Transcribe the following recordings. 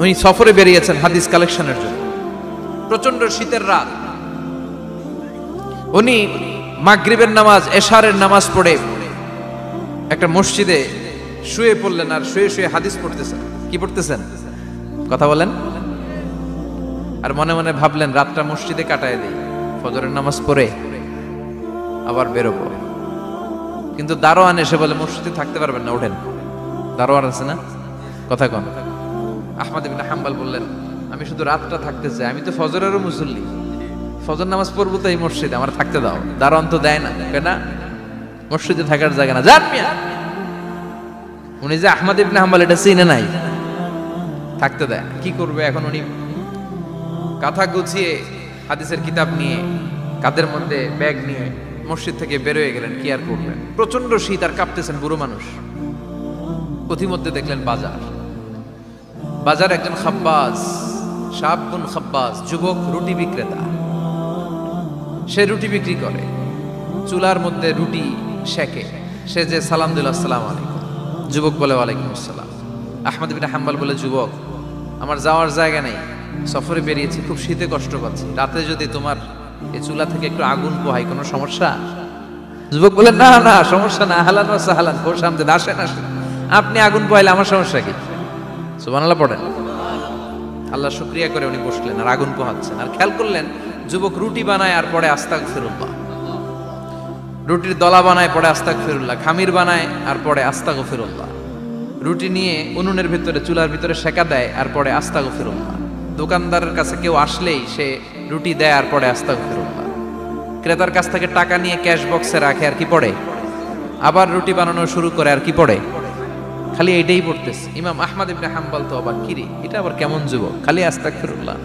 উনি সফরে বেরিয়েছেন হাদিস কালেকশনের জন্য। প্রচন্ড শীতের রাত, উনি মাগরিবের নামাজ, এশারের নামাজ পড়ে একটা মসজিদে শুয়ে পড়লেন, আর শুয়ে শুয়ে হাদিস পড়তেছেন। কি পড়তেছেন? কথা বলেন। আর মনে মনে ভাবলেন রাতটা মসজিদে কাটায় দিই, ফজরের নামাজ পড়ে আবার বেরোবো। কিন্তু দারোয়ান এসে বলে মসজিদে থাকতে পারবেন না, ওঠেন। দারোয়ান আছে না, কথা কন। আহমদ ইবনে হাম্বল বললেন আমি শুধু রাতটা থাকতে চাই, আমি তো ফজরেরও মুসল্লি, ফজর নামাজ পড়বো তো এই মসজিদে, আমার থাকতে দাও। দারোয়ান তো দেয় না, কেনা মসজিদে থাকার জায়গা না, যান মিয়া। উনি যে আহমদ ইবনে হাম্বল এটা চিনে নাই, থাকতে দেয়। কি করবে এখন? উনি কাঁথা গুছিয়ে হাদিসের কিতাব নিয়ে কাঁধের মধ্যে ব্যাগ নিয়ে মসজিদ থেকে বেরোয় গেলেন। কি আর করবেন, প্রচন্ড শীত, আর কাঁপতেছেন, বুড়ো মানুষ। পথিমধ্যে দেখলেন বাজার, বাজার একজন খাব্বাজ, শাবুন খাব্বাজ, যুবক রুটি বিক্রেতা। সে রুটি বিক্রি করে, চুলার মধ্যে রুটি সেকে। সে যে সালাম দিল আসসালামু আলাইকুম, যুবক বলে ওয়ালাইকুম আসসালাম। আহমদ ইবনে হাম্বল বলে যুবক আমার যাওয়ার জায়গা নেই, সফরে বেরিয়েছি, খুব শীতে কষ্ট পাচ্ছি, রাতে যদি তোমার এই চুলা থেকে একটু আগুন পোহাই কোনো সমস্যা? যুবক বলে না না সমস্যা না, আহলান ওয়া সাহলান, খোশামদেদ, আসেন আসেন, আপনি আগুন পোহাইলে আমার সমস্যা কি? সুবহানাল্লাহ পড়েন। আল্লাহ শুকরিয়া করে উনি বসলেন আর আগুন পোহাচ্ছেন। আর খেয়াল করলেন যুবক রুটি বানায় আর পরে আস্তাগফিরুল্লাহ, রুটির দলা বানায় পরে আস্তাগফিরুল্লাহ, খামির বানায় আর পরে আস্তাগফিরুল্লাহ, রুটি নিয়ে উনুনের ভিতরে চুলার ভিতরে সেকা দেয় আর পরে আস্তাগফিরুল্লাহ। দোকানদারের কাছে কেউ আসলেই সে রুটি দেয় আর পরে আস্তাগফিরুল্লাহ। ক্রেতার কাছ থেকে টাকা নিয়ে ক্যাশ বক্সে রাখে আর কি পড়ে, আবার রুটি বানানো শুরু করে আর কি পড়ে, খালি এইটাই পড়তেছে। ইমাম আহমদ ইবনে হাম্বল তো অবাক, কিরে এটা আবার কেমন যুবক, খালি আস্তাগফিরুল্লাহ।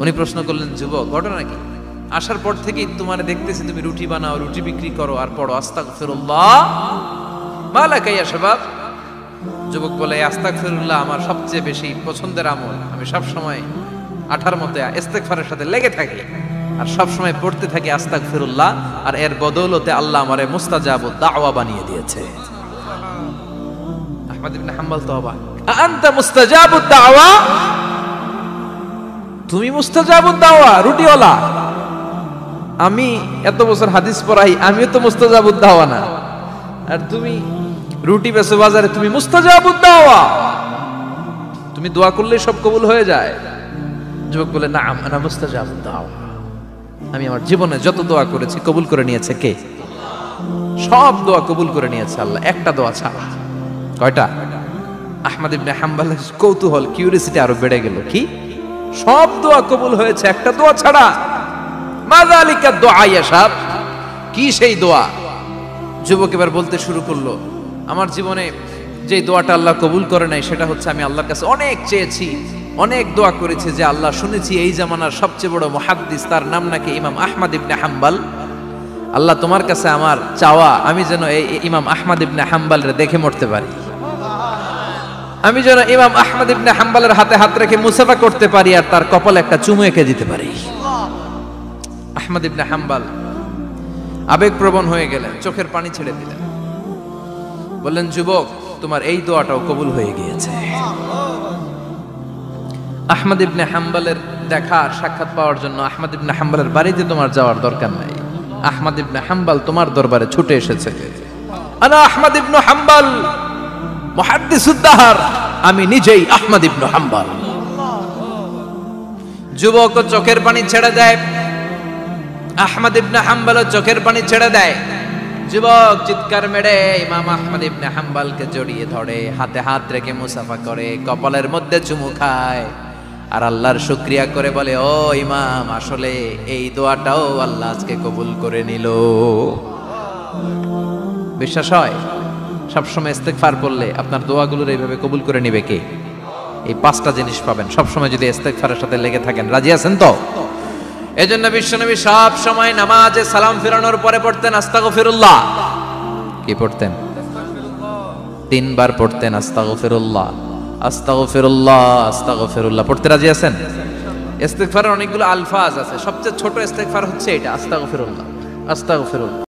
উনি প্রশ্ন করলেন যুবক ঘটনা কি? আসার পর থেকেই তোমার দেখতেছি তুমি রুটি বানাও, রুটি বিক্রি করো আর পড়ো আস্তাগফিরুল্লাহ, মালাকা ইয়া শাবাব। যুবক বলে আস্তাগফিরুল্লাহ আমার সবচেয়ে বেশি পছন্দের আমল, আমি সব সময় আঠার মধ্যে ইস্তেগফারের সাথে লেগে থাকি আর সব সময় পড়তে থাকি আস্তাগফিরুল্লাহ, আর এর বদৌলতে আল্লাহ আমারে মুস্তাজাবুদ দাওয়া বানিয়ে দিয়েছে। আহমদ ইবনে হাম্বল তো অবাক, আনতা মুস্তাজাবুদ দাওয়া, তুমি মুস্তাজাবুদ দাওয়া, রুটিওয়ালা। আমি এত বছর হাদিস পড়াই, আমিও তো মুস্তাজাবুদ দাওয়া না, আর তুমি রুটি বেচো বাজারে, তুমি মুস্তাজাবুদ দাওয়া, তুমি দোয়া করলেই সব কবুল হয়ে যায়। যুবক বলে না আনা মুস্তাজাবুদ দাওয়া, আমি আমার জীবনে যত দোয়া করেছি কবুল করে নিয়েছে কে? সব দোয়া কবুল করে নিয়েছে আল্লাহ, একটা দোয়া ছাড়া। কয়টা? আহমদ ইবনে হাম্বলের কৌতূহল, কিউরিসিটি আরো বেড়ে গেল। কি? সব দোয়া কবুল হয়েছে একটা দোয়া ছাড়া। মাযালিকা দোয়া ইয়া শাব, কি সেই দোয়া? যুবক এবার বলতে শুরু করলো আমার জীবনে যে দোয়াটা আল্লাহ কবুল করে নাই সেটা হচ্ছে আমি আল্লাহর কাছে অনেক চেয়েছি, অনেক দোয়া করেছি যে আল্লাহ শুনেছি এই জামানার সবচেয়ে বড় মুহাদ্দিস, তার নাম নাকি ইমাম আহমদ ইবনে হাম্বল। আল্লাহ তোমার কাছে আমার চাওয়া আমি যেন এই ইমাম আহমদ ইবনে হাম্বলের দেখে মরতে পারি, আমি যেন ইমাম আহমদ ইবনে হাম্বলের হাতে হাত রেখে মুসাফা করতে পারি আর তার কপালে একটা চুমু এঁকে দিতে পারি। আহমদ ইবনে হাম্বল আবেগপ্রবণ হয়ে গেলেন, চোখের পানি ছেড়ে দিলেন, বললেন যুবক তোমার এই দোয়াটাও কবুল হয়ে গিয়েছে। আহমদ ইবনে হাম্বলের দেখা সাক্ষাৎ পাওয়ার জন্য আহমদ ইবনে হাম্বলের বাড়িতে তোমার যাওয়ার দরকার নাই, আহমদ ইবনে হাম্বল তোমার দরবারে ছুটে এসেছে। আনা আহমদ ইবনে হাম্বল মুহাদ্দিসুদ দাহর, আমি নিজেই আহমদ ইবনে হাম্বল। যুবক চোখের পানি ছেড়ে দেয়, আহমদ ইবনে হাম্বল চোখের পানি ছেড়ে দেয়। যুবক চিৎকার মেরে ইমাম আহমদ ইবনে হাম্বলকে জড়িয়ে ধরে, হাতে হাত রেখে মুসাফা করে, কপালের মধ্যে চুমু খায় আর আল্লাহর শুকরিয়া করে বলে ও ইমাম আসলে এই দোয়াটাও আল্লাহ আজকে কবুল করে নিল। বিশ্বাস হয় সবসময় ইস্তেগফার করলে আপনার দোয়াগুলোর এইভাবে কবুল করে নিবে কে? এই পাঁচটা জিনিস পাবেন সবসময় যদি ইস্তেগফারের সাথে লেগে থাকেন। রাজি আছেন তো? এজন্য বিশ্বনবী সব সময় নামাজে সালাম ফিরানোর পরে পড়তেন আস্তাগফিরুল্লাহ। কি পড়তেন? 3 বার পড়তেন আস্তাগফিরুল্লাহ, আস্তাগফিরুল্লাহ, আস্তাগফিরুল্লাহ। পড়তে রাজি আছেন? ইস্তেগফারের অনেকগুলো আলফাজ আছে, সবচেয়ে ছোট ইস্তেগফার হচ্ছে এটা, আস্তাগফিরুল্লাহ, আস্তাগফিরুল্লাহ।